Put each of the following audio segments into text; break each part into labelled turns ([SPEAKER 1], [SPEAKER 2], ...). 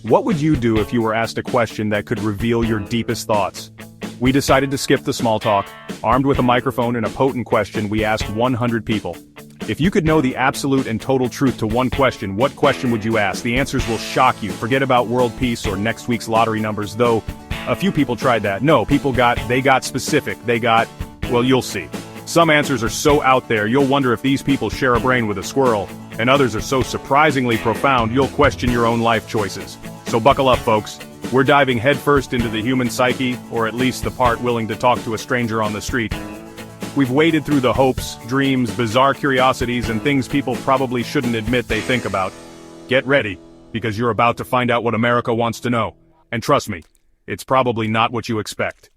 [SPEAKER 1] What would you do if you were asked a question that could reveal your deepest thoughts? We decided to skip the small talk. Armed with a microphone and a potent question, we asked 100 people. If you could know the absolute and total truth to one question, what question would you ask? The answers will shock you. Forget about world peace or next week's lottery numbers, though a few people tried that. No, they got specific. Well, you'll see. Some answers are so out there, you'll wonder if these people share a brain with a squirrel, and others are so surprisingly profound, you'll question your own life choices. So buckle up, folks. We're diving headfirst into the human psyche, or at least the part willing to talk to a stranger on the street. We've waded through the hopes, dreams, bizarre curiosities, and things people probably shouldn't admit they think about. Get ready, because you're about to find out what America wants to know. And trust me, it's probably not what you expect.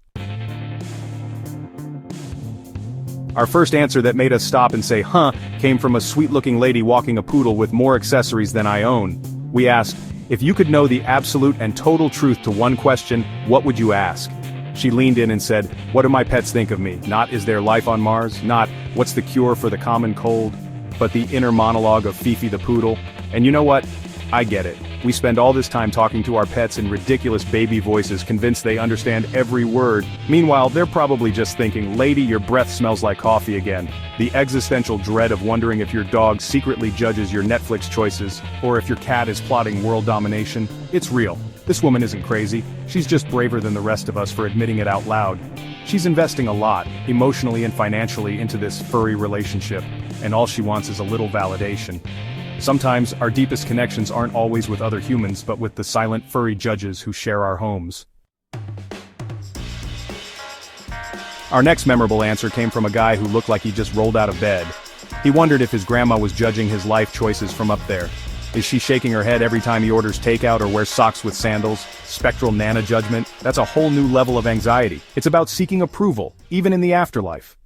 [SPEAKER 1] Our first answer that made us stop and say, huh, came from a sweet-looking lady walking a poodle with more accessories than I own. We asked, if you could know the absolute and total truth to one question, what would you ask? She leaned in and said, what do my pets think of me? Not, is there life on Mars? Not, what's the cure for the common cold? But the inner monologue of Fifi the poodle. And you know what? I get it. We spend all this time talking to our pets in ridiculous baby voices, convinced they understand every word. Meanwhile, they're probably just thinking, lady, your breath smells like coffee again. The existential dread of wondering if your dog secretly judges your Netflix choices, or if your cat is plotting world domination. It's real. This woman isn't crazy. She's just braver than the rest of us for admitting it out loud. She's investing a lot, emotionally and financially, into this furry relationship, and all she wants is a little validation. Sometimes, our deepest connections aren't always with other humans but with the silent furry judges who share our homes. Our next memorable answer came from a guy who looked like he just rolled out of bed. He wondered if his grandma was judging his life choices from up there. Is she shaking her head every time he orders takeout or wears socks with sandals? Spectral Nana judgment? That's a whole new level of anxiety. It's about seeking approval, even in the afterlife.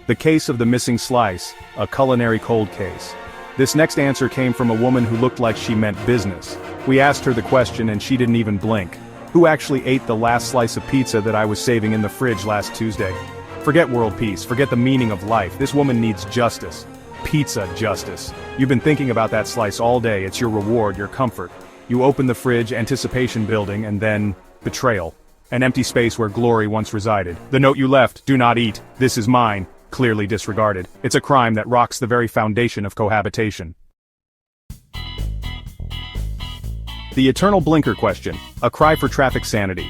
[SPEAKER 1] The case of the missing slice, a culinary cold case. This next answer came from a woman who looked like she meant business. We asked her the question and she didn't even blink. Who actually ate the last slice of pizza that I was saving in the fridge last Tuesday? Forget world peace, forget the meaning of life. This woman needs justice. Pizza justice. You've been thinking about that slice all day. It's your reward, your comfort. You open the fridge, anticipation building, and then betrayal. An empty space where glory once resided. The note you left, do not eat, this is mine, clearly disregarded. It's a crime that rocks the very foundation of cohabitation. The eternal blinker question, a cry for traffic sanity.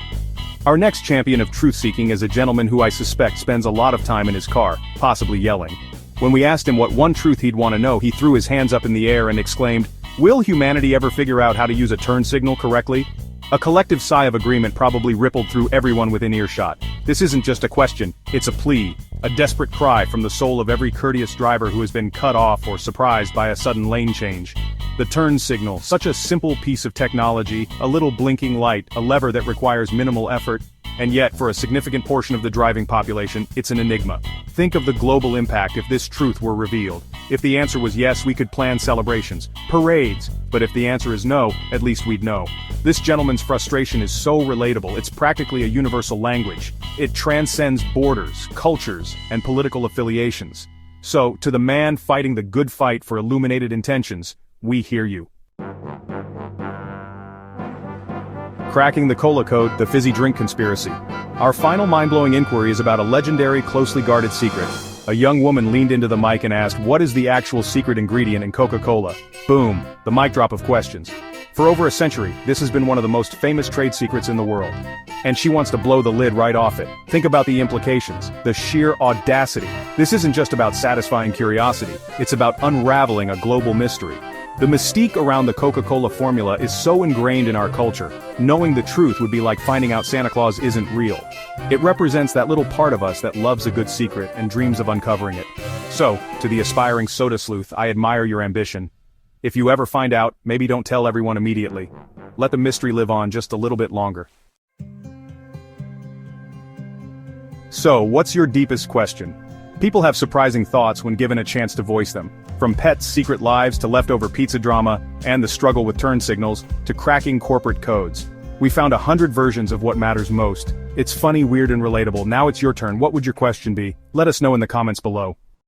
[SPEAKER 1] Our next champion of truth-seeking is a gentleman who I suspect spends a lot of time in his car, possibly yelling. When we asked him what one truth he'd want to know, he threw his hands up in the air and exclaimed, will humanity ever figure out how to use a turn signal correctly? A collective sigh of agreement probably rippled through everyone within earshot. This isn't just a question, it's a plea, a desperate cry from the soul of every courteous driver who has been cut off or surprised by a sudden lane change. The turn signal, such a simple piece of technology, a little blinking light, a lever that requires minimal effort, and yet, for a significant portion of the driving population, it's an enigma. Think of the global impact if this truth were revealed. If the answer was yes, we could plan celebrations, parades, but if the answer is no, at least we'd know. This gentleman's frustration is so relatable, it's practically a universal language. It transcends borders, cultures, and political affiliations. So, to the man fighting the good fight for illuminated intentions, we hear you. Cracking the cola code, the fizzy drink conspiracy. Our final mind-blowing inquiry is about a legendary, closely guarded secret. A young woman leaned into the mic and asked, what is the actual secret ingredient in Coca-Cola? Boom, the mic drop of questions. For over a century, this has been one of the most famous trade secrets in the world. And she wants to blow the lid right off it. Think about the implications, the sheer audacity. This isn't just about satisfying curiosity, it's about unraveling a global mystery. The mystique around the Coca-Cola formula is so ingrained in our culture, knowing the truth would be like finding out Santa Claus isn't real. It represents that little part of us that loves a good secret and dreams of uncovering it. So, to the aspiring soda sleuth, I admire your ambition. If you ever find out, maybe don't tell everyone immediately. Let the mystery live on just a little bit longer. So, what's your deepest question? People have surprising thoughts when given a chance to voice them. From pets' secret lives to leftover pizza drama, and the struggle with turn signals, to cracking corporate codes. We found 100 versions of what matters most. It's funny, weird, and relatable. Now it's your turn. What would your question be? Let us know in the comments below.